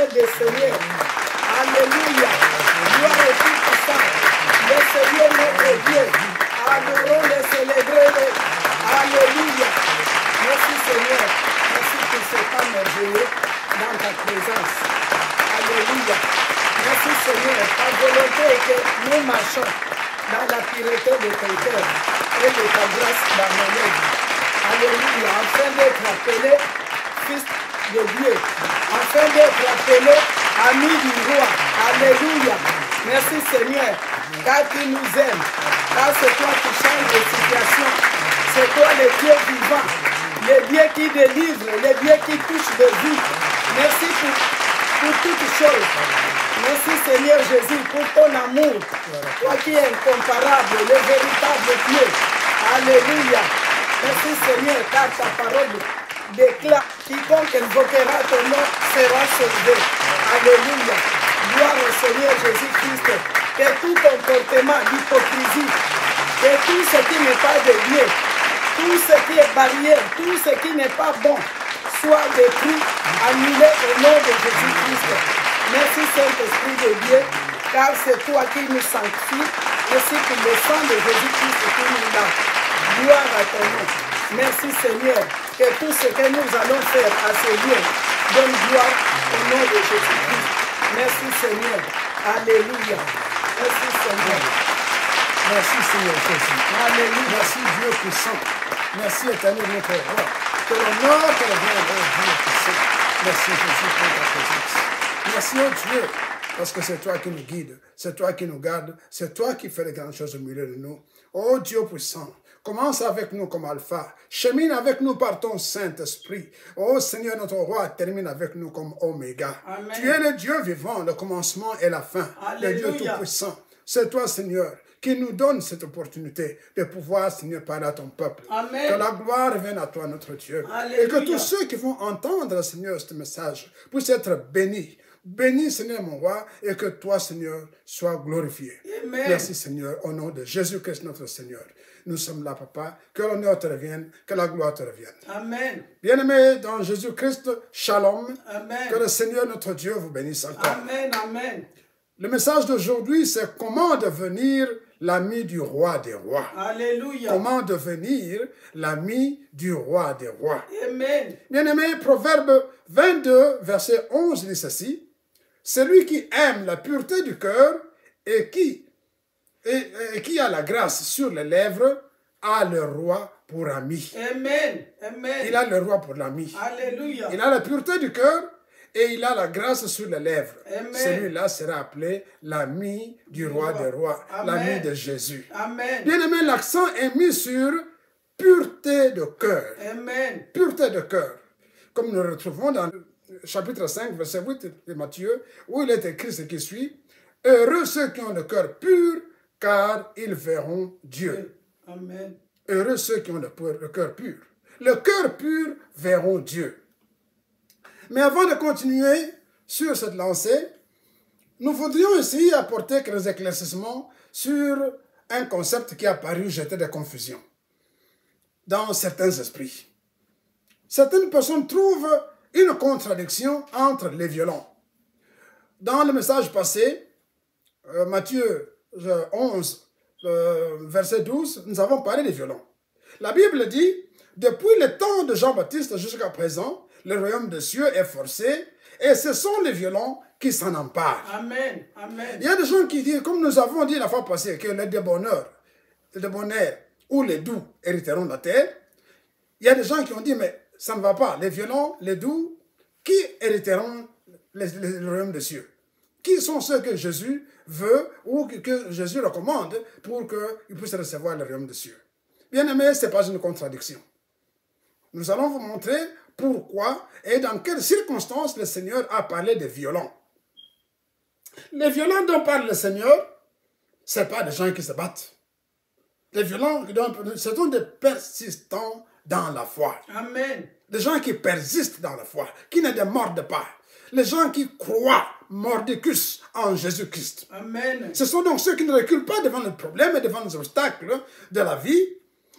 Seigneur des Seigneurs. Alléluia. Gloire et tout puissant. Le Seigneur notre Dieu. Adorons le célébrer. Alléluia. Merci Seigneur. Merci pour ce temps merveilleux dans ta présence. Alléluia. Merci Seigneur. Ta volonté est que nous marchons dans la pureté de ton cœur et de ta grâce dans nos lèvres. Alléluia. Afin d'être appelé fils de Dieu. Afin d'être appelé ami du roi. Alléluia. Merci Seigneur. Car tu nous aimes. Car c'est toi qui changes les situations. C'est toi le Dieu vivant. Le Dieu qui délivre. Le Dieu qui touche de vie. Merci pour toutes choses. Merci Seigneur Jésus pour ton amour. Toi qui es incomparable, le véritable Dieu. Alléluia. Merci Seigneur car ta parole déclare quiconque invoquera ton nom sera sauvé. Alléluia. Gloire au Seigneur Jésus-Christ. Que tout comportement d'hypocrisie, que tout ce qui n'est pas de Dieu, tout ce qui est barrière, tout ce qui n'est pas bon, soit détruit, annulé au nom de Jésus-Christ. Merci Saint-Esprit de Dieu, car c'est toi qui nous sanctifie, ainsi que le sang de Jésus-Christ qui nous l'a. Gloire à ton nom. Merci Seigneur, que tout ce que nous allons faire à ce lieu donne gloire au nom de Jésus-Christ. Merci Seigneur. Alléluia. Merci Seigneur. Merci Seigneur Jésus. Alléluia. Merci Dieu puissant. Merci éternel notre roi. Que l'honneur te revienne au Dieu puissant. Merci Jésus pour ta présence. Merci au Dieu, parce que c'est toi qui nous guides, c'est toi qui nous gardes, c'est toi qui fais les grandes choses au milieu de nous. Oh Dieu puissant, commence avec nous comme alpha, chemine avec nous par ton Saint-Esprit. Oh Seigneur notre roi, termine avec nous comme oméga. Amen. Tu es le Dieu vivant, le commencement et la fin, Alléluia. le Dieu tout-puissant. C'est toi Seigneur qui nous donne cette opportunité de pouvoir, Seigneur, parler à ton peuple. Amen. Que la gloire vienne à toi, notre Dieu. Alléluia. Et que tous ceux qui vont entendre, Seigneur, ce message puissent être bénis. Bénis, Seigneur, mon roi, et que toi, Seigneur, sois glorifié. Amen. Merci, Seigneur, au nom de Jésus-Christ, notre Seigneur. Nous sommes là, Papa. Que l'honneur te revienne, que la gloire te revienne. Amen. Bien-aimés dans Jésus-Christ, shalom. Amen. Que le Seigneur, notre Dieu, vous bénisse encore. Amen. Amen. Le message d'aujourd'hui, c'est comment devenir l'ami du roi des rois. Alléluia. Comment devenir l'ami du roi des rois. Amen. Bien-aimé, Proverbe 22, verset 11 dit ceci. Celui qui aime la pureté du cœur et qui a la grâce sur les lèvres a le roi pour ami. Amen. Amen. Il a le roi pour l'ami. Alléluia. Il a la pureté du cœur et il a la grâce sur les lèvres. Amen. Celui-là sera appelé l'ami du roi des rois, l'ami de Jésus. Amen. Bien-aimé, l'accent est mis sur pureté de cœur. Amen. Pureté de cœur. Comme nous le retrouvons dans le chapitre 5, verset 8 de Matthieu, où il est écrit ce qui suit. Heureux ceux qui ont le cœur pur, car ils verront Dieu. Amen. Heureux ceux qui ont le cœur pur. Le cœur pur verront Dieu. Mais avant de continuer sur cette lancée, nous voudrions essayer d'apporter quelques éclaircissements sur un concept qui a paru jeter de confusion dans certains esprits. Certaines personnes trouvent une contradiction entre les violons. Dans le message passé, Matthieu 11, verset 12, nous avons parlé des violons. La Bible dit, depuis le temps de Jean-Baptiste jusqu'à présent, le royaume des cieux est forcé et ce sont les violents qui s'en emparent. Amen. Amen. Il y a des gens qui disent, comme nous avons dit la fois passée, que les débonnaires ou les doux hériteront de la terre. Il y a des gens qui ont dit, mais ça ne va pas. Les violents, les doux, qui hériteront le royaume des cieux? Qui sont ceux que Jésus veut ou que Jésus recommande pour qu'ils puissent recevoir le royaume des cieux? Bien aimé, ce n'est pas une contradiction. Nous allons vous montrer pourquoi et dans quelles circonstances le Seigneur a parlé des violents. Les violents dont parle le Seigneur, ce n'est pas des gens qui se battent. Les violents, ce sont des persistants dans la foi. Amen. Des gens qui persistent dans la foi, qui ne démordent pas. Les gens qui croient mordicus en Jésus-Christ. Amen. Ce sont donc ceux qui ne reculent pas devant les problèmes et devant les obstacles de la vie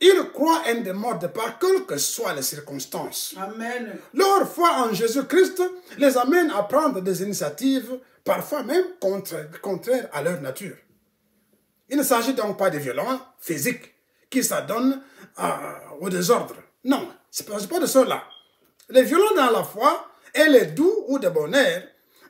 Ils croient et ne demandent pas, quelles que soient les circonstances. Amen. Leur foi en Jésus-Christ les amène à prendre des initiatives, parfois même contraires à leur nature. Il ne s'agit donc pas de violents physiques qui s'adonnent au désordre. Non, ce n'est pas de cela. Les violents dans la foi et les doux ou de bonheur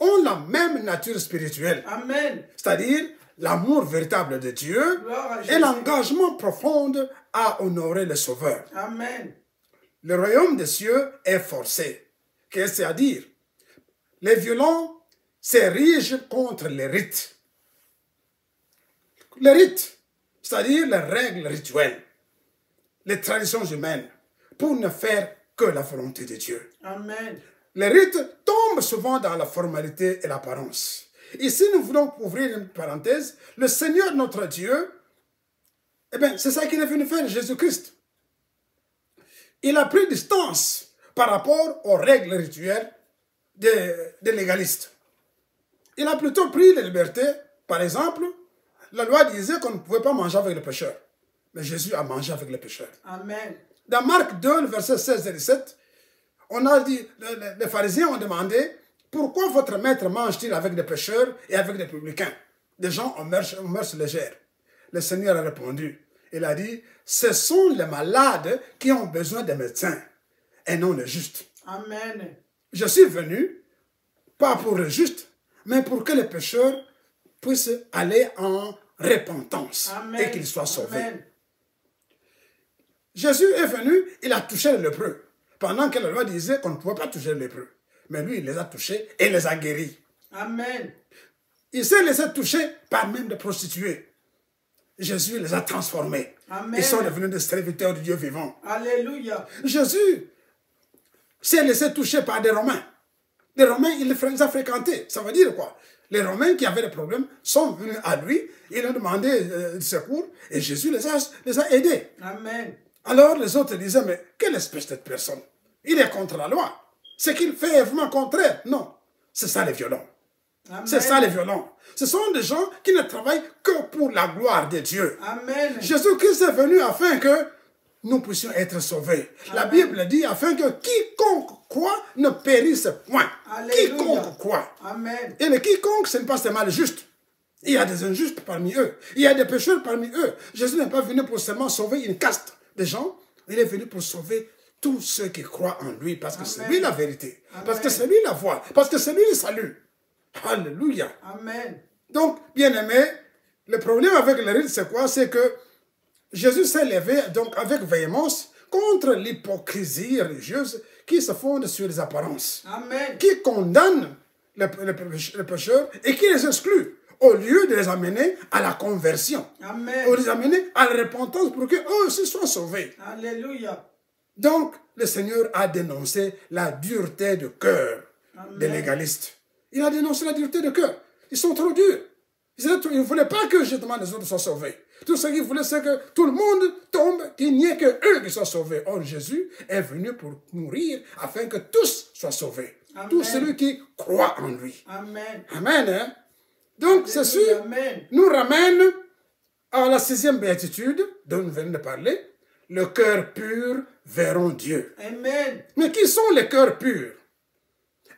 ont la même nature spirituelle. Amen. C'est-à-dire l'amour véritable de Dieu Gloire à et Jésus. l'engagement profond à honorer le Sauveur. Amen. Le royaume des cieux est forcé. Qu'est-ce que c'est à dire? Les violents s'érigent contre les rites. Les rites, c'est-à-dire les règles rituelles, les traditions humaines, pour ne faire que la volonté de Dieu. Amen. Les rites tombent souvent dans la formalité et l'apparence. Ici, nous voulons ouvrir une parenthèse. Le Seigneur, notre Dieu, eh bien, c'est ça qu'il est venu faire, Jésus-Christ. Il a pris distance par rapport aux règles rituelles des légalistes. Il a plutôt pris la liberté. Par exemple, la loi disait qu'on ne pouvait pas manger avec les pécheurs. Mais Jésus a mangé avec les pécheurs. Amen. Dans Marc 2, le verset 16 et 17, on a dit, les pharisiens ont demandé, pourquoi votre maître mange-t-il avec des pécheurs et avec des publicains, des gens en mœurs légères? Le Seigneur a répondu, il a dit, ce sont les malades qui ont besoin des médecins et non les justes. Amen. Je suis venu, pas pour les justes, mais pour que les pécheurs puissent aller en repentance. Amen. Et qu'ils soient sauvés. Amen. Jésus est venu, il a touché les lépreux, pendant que la loi disait qu'on ne pouvait pas toucher les lépreux. Mais lui, il les a touchés et les a guéris. Amen. Il s'est laissé toucher par même des prostituées. Jésus les a transformés. Amen. Ils sont devenus des serviteurs du Dieu vivant. Alléluia. Jésus s'est laissé toucher par des Romains. Les Romains, il les a fréquentés. Ça veut dire quoi? Les Romains qui avaient des problèmes sont venus à lui, ils ont demandé du secours et Jésus les a aidés. Amen. Alors les autres disaient, mais quelle espèce de personne? Il est contre la loi. Ce qu'il fait est vraiment contraire. Non, c'est ça les violents. Amen. C'est ça les violents. Ce sont des gens qui ne travaillent que pour la gloire de Dieu. Amen. Jésus-Christ est venu afin que nous puissions être sauvés. La Bible dit afin que quiconque croit ne périsse point. Alléluia. Quiconque croit. Amen. Et le quiconque, ce n'est pas seulement le juste. Il y a des injustes parmi eux. Il y a des pécheurs parmi eux. Jésus n'est pas venu pour seulement sauver une caste de gens. Il est venu pour sauver tous ceux qui croient en lui. Parce que c'est lui la vérité. Amen. Parce que c'est lui la voie. Parce que c'est lui le salut. Alléluia. Amen. Donc, bien aimé, le problème avec le rite, c'est quoi? C'est que Jésus s'est levé donc avec véhémence contre l'hypocrisie religieuse qui se fonde sur les apparences. Amen. Qui condamne les pécheurs et qui les exclut au lieu de les amener à la conversion. Amen. Ou de les amener à la repentance pour qu'eux aussi soient sauvés. Alléluia. Donc, le Seigneur a dénoncé la dureté de cœur des légalistes. Il a dénoncé la dureté de cœur. Ils sont trop durs. Ils ne voulaient pas que justement les autres soient sauvés. Tout ce qu'ils voulaient, c'est que tout le monde tombe, qu'il n'y ait que eux qui soient sauvés. Or, Jésus est venu pour mourir afin que tous soient sauvés. Amen. Tout celui qui croit en lui. Amen. Amen. Hein? Donc, ceci Amen. nous ramène à la 6e béatitude dont nous venons de parler. Le cœur pur verront Dieu. Amen. Mais qui sont les cœurs purs?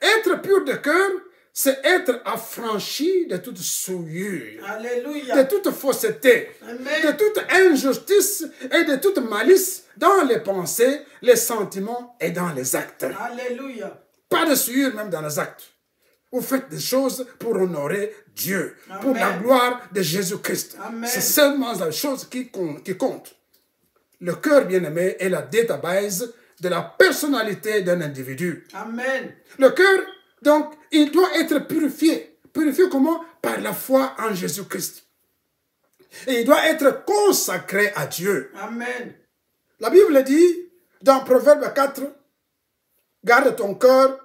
Être pur de cœur, c'est être affranchi de toute souillure, Alléluia. de toute fausseté, Amen. de toute injustice et de toute malice dans les pensées, les sentiments et dans les actes. Alléluia. Pas de souillure même dans les actes. Vous faites des choses pour honorer Dieu, pour la gloire de Jésus-Christ. C'est seulement la chose qui compte. Le cœur bien-aimé est la database de la personnalité d'un individu. Amen. Le cœur, donc, il doit être purifié. Purifié comment? Par la foi en Jésus-Christ. Et il doit être consacré à Dieu. Amen. La Bible dit, dans Proverbe 4, garde ton cœur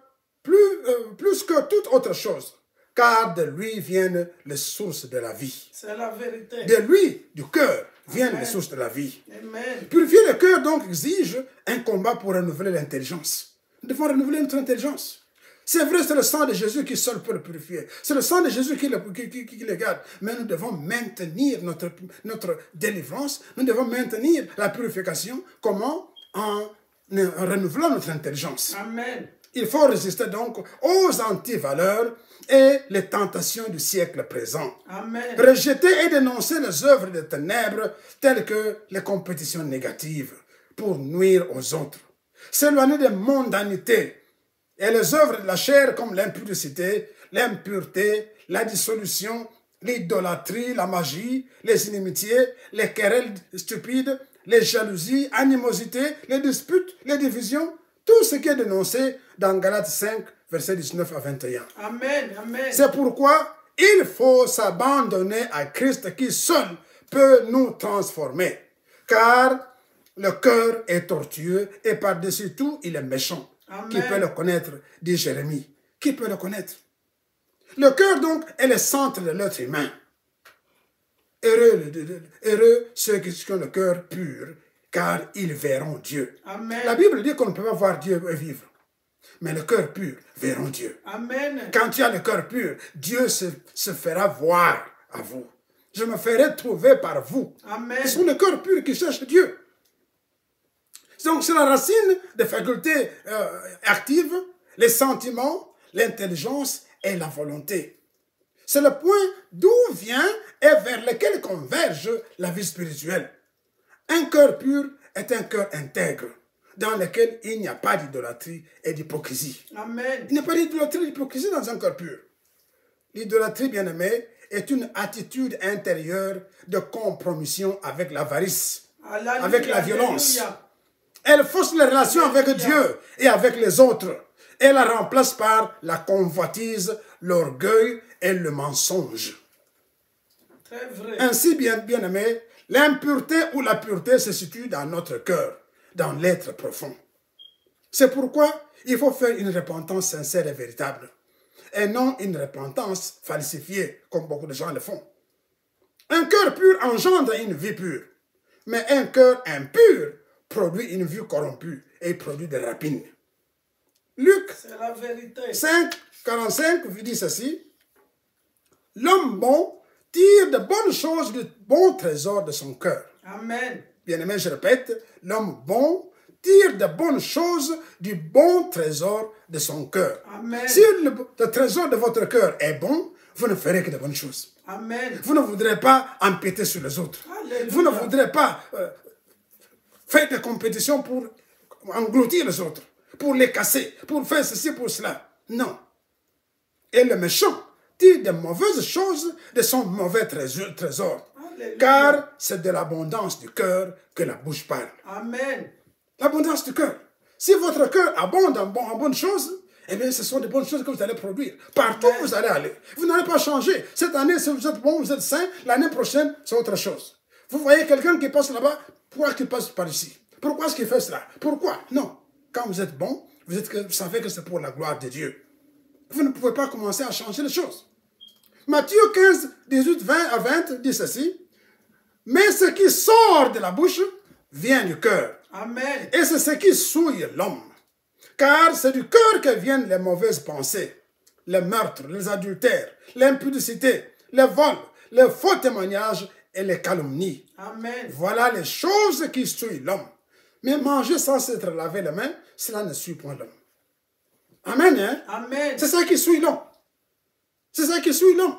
plus que toute autre chose, car de lui viennent les sources de la vie. C'est la vérité. De lui, du cœur, viennent les sources de la vie. Amen. Purifier le cœur, donc, exige un combat pour renouveler l'intelligence. Nous devons renouveler notre intelligence. C'est vrai, c'est le sang de Jésus qui seul peut le purifier. C'est le sang de Jésus qui le garde. Mais nous devons maintenir notre délivrance. Nous devons maintenir la purification. Comment? En renouvelant notre intelligence. Amen. Il faut résister donc aux antivaleurs et les tentations du siècle présent. Amen. Rejeter et dénoncer les œuvres des ténèbres telles que les compétitions négatives pour nuire aux autres. S'éloigner des mondanités et les œuvres de la chair comme l'impudicité, l'impureté, la dissolution, l'idolâtrie, la magie, les inimitiés, les querelles stupides, les jalousies, animosités, les disputes, les divisions, tout ce qui est dénoncé dans Galates 5, versets 19 à 21. Amen. Amen. C'est pourquoi il faut s'abandonner à Christ qui seul peut nous transformer. Car le cœur est tortueux et par-dessus tout, il est méchant. Amen. Qui peut le connaître, dit Jérémie. Qui peut le connaître? Le cœur, donc, est le centre de l'être humain. Heureux ceux qui ont le cœur pur, car ils verront Dieu. Amen. La Bible dit qu'on ne peut pas voir Dieu et vivre. Mais le cœur pur verront Dieu. Amen. Quand tu as le cœur pur, Dieu se fera voir à vous. Je me ferai trouver par vous. Amen. Ce sont le cœur pur qui cherche Dieu. Donc c'est la racine des facultés actives, les sentiments, l'intelligence et la volonté. C'est le point d'où vient et vers lequel converge la vie spirituelle. Un cœur pur est un cœur intègre, dans lequel il n'y a pas d'idolâtrie et d'hypocrisie. Amen. Il n'y a pas d'idolâtrie et d'hypocrisie dans un cœur pur. L'idolâtrie, bien-aimé, est une attitude intérieure de compromission avec l'avarice, Alléluia. avec la violence. Alléluia. Elle fausse les relations avec Dieu et avec les autres. Elle la remplace par la convoitise, l'orgueil et le mensonge. Très vrai. Ainsi, bien-aimé, l'impureté ou la pureté se situe dans notre cœur, dans l'être profond. C'est pourquoi il faut faire une repentance sincère et véritable, et non une repentance falsifiée, comme beaucoup de gens le font. Un cœur pur engendre une vie pure, mais un cœur impur produit une vie corrompue et produit des rapines. Luc C'est la vérité. 5, 45 dit ceci. L'homme bon tire de bonnes choses du bon trésor de son cœur. Amen. Bien-aimé, je répète, l'homme bon tire de bonnes choses du bon trésor de son cœur. Amen. Si le trésor de votre cœur est bon, vous ne ferez que de bonnes choses. Amen. Vous ne voudrez pas empiéter sur les autres. Alléluia. Vous ne voudrez pas faire des compétitions pour engloutir les autres, pour les casser, pour faire ceci, pour cela. Non. Et le méchant tire de mauvaises choses de son mauvais trésor. Alléluia. Car c'est de l'abondance du cœur que la bouche parle. Amen. L'abondance du cœur. Si votre cœur abonde en bonnes choses, eh bien, ce sont de bonnes choses que vous allez produire. Partout où vous allez aller. Vous n'allez pas changer. Cette année, si vous êtes bon, vous êtes sain. L'année prochaine, c'est autre chose. Vous voyez quelqu'un qui passe là-bas, pourquoi il passe par ici? Pourquoi est-ce qu'il fait cela? Pourquoi? Non. Quand vous êtes bon, vous savez que c'est pour la gloire de Dieu. Vous ne pouvez pas commencer à changer les choses. Matthieu 15, 18, 20 à 20 dit ceci. Mais ce qui sort de la bouche vient du cœur. Amen. Et c'est ce qui souille l'homme. Car c'est du cœur que viennent les mauvaises pensées, les meurtres, les adultères, l'impudicité, les vols, les faux témoignages et les calomnies. Amen. Voilà les choses qui souillent l'homme. Mais manger sans s'être lavé les mains, cela ne suit point l'homme. Amen, hein? Amen. C'est ça qui suit l'homme. C'est ça qui suit l'homme.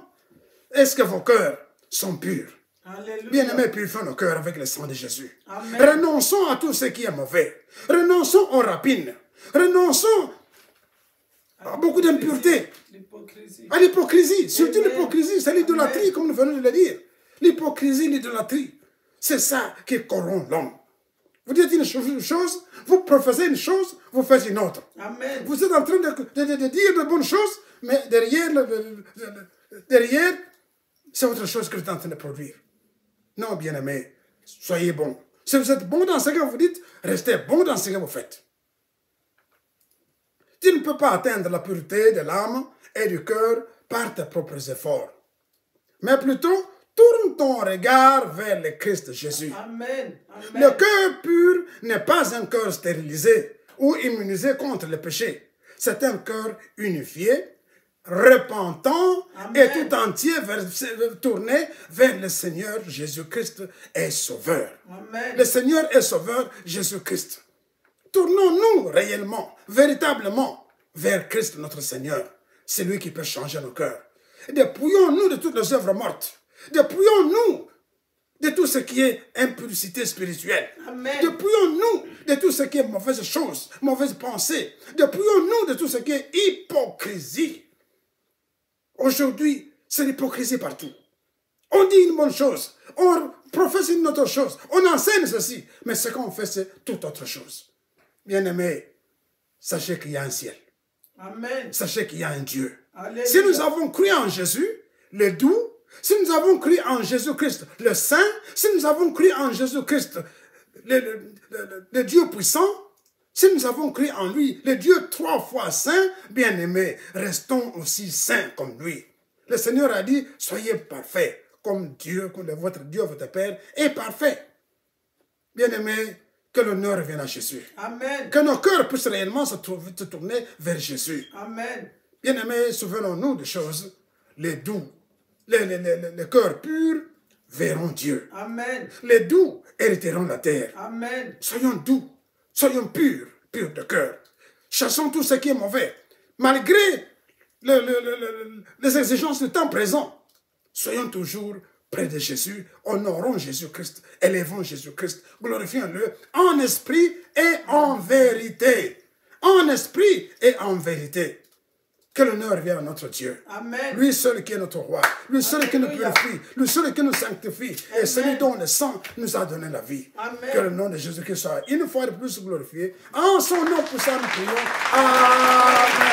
Est-ce que vos cœurs sont purs? Alléluia. Bien-aimés, purifions nos cœurs avec le sang de Jésus. Amen. Renonçons à tout ce qui est mauvais. Renonçons aux rapines. Renonçons à beaucoup d'impureté. L'hypocrisie. À l'hypocrisie. Surtout Amen. l'hypocrisie, c'est l'idolâtrie, Amen. comme nous venons de le dire. L'hypocrisie, l'idolâtrie. C'est ça qui corrompt l'homme. Vous dites une chose, vous professez une chose, vous faites une autre. Amen. Vous êtes en train de dire de bonnes choses, mais derrière, c'est autre chose que vous êtes en train de produire. Non, bien-aimés, soyez bons. Si vous êtes bon dans ce que vous dites, restez bon dans ce que vous faites. Tu ne peux pas atteindre la pureté de l'âme et du cœur par tes propres efforts. Mais plutôt, tourne ton regard vers le Christ Jésus. Amen. Amen. Le cœur pur n'est pas un cœur stérilisé ou immunisé contre le péché. c'est un cœur unifié, repentant Amen. et tout entier tourné vers le Seigneur Jésus-Christ et Sauveur. Amen. Le Seigneur est Sauveur Jésus-Christ. Tournons-nous réellement, véritablement, vers Christ notre Seigneur. C'est lui qui peut changer nos cœurs. Dépouillons-nous de toutes les œuvres mortes. Dépouillons-nous de tout ce qui est impudicité spirituelle. Amen. Dépouillons-nous de tout ce qui est mauvaise chose, mauvaise pensée. Dépouillons-nous de tout ce qui est hypocrisie. Aujourd'hui, c'est l'hypocrisie partout. On dit une bonne chose, on professe une autre chose, on enseigne ceci, mais ce qu'on fait, c'est toute autre chose. Bien-aimés, sachez qu'il y a un ciel. Amen. Sachez qu'il y a un Dieu. Alléluia. Si nous avons cru en Jésus, le doux, si nous avons cru en Jésus-Christ, le Saint, si nous avons cru en Jésus-Christ, le Dieu puissant, si nous avons cru en lui, le Dieu 3 fois saint, bien-aimés, restons aussi saints comme lui. Le Seigneur a dit, soyez parfaits, comme Dieu, comme votre Dieu, votre Père, est parfait. Bien-aimés, que l'honneur revienne à Jésus. Amen. Que nos cœurs puissent réellement se tourner vers Jésus. Amen. Bien-aimés, souvenons-nous de choses, les doux, les cœurs purs verront Dieu. Amen. Les doux hériteront la terre. Amen. Soyons doux, soyons purs, purs de cœur. Chassons tout ce qui est mauvais. Malgré les exigences du temps présent, soyons toujours près de Jésus, honorons Jésus-Christ, élevons Jésus-Christ, glorifions-le en esprit et en vérité. En esprit et en vérité. Que l'honneur vienne à notre Dieu. Amen. Lui seul qui est notre roi. Lui seul qui nous purifie. Lui seul qui nous sanctifie. Et celui dont le sang nous a donné la vie. Amen. Que le nom de Jésus-Christ soit une fois de plus glorifié. En son nom puissant nous prions. Amen.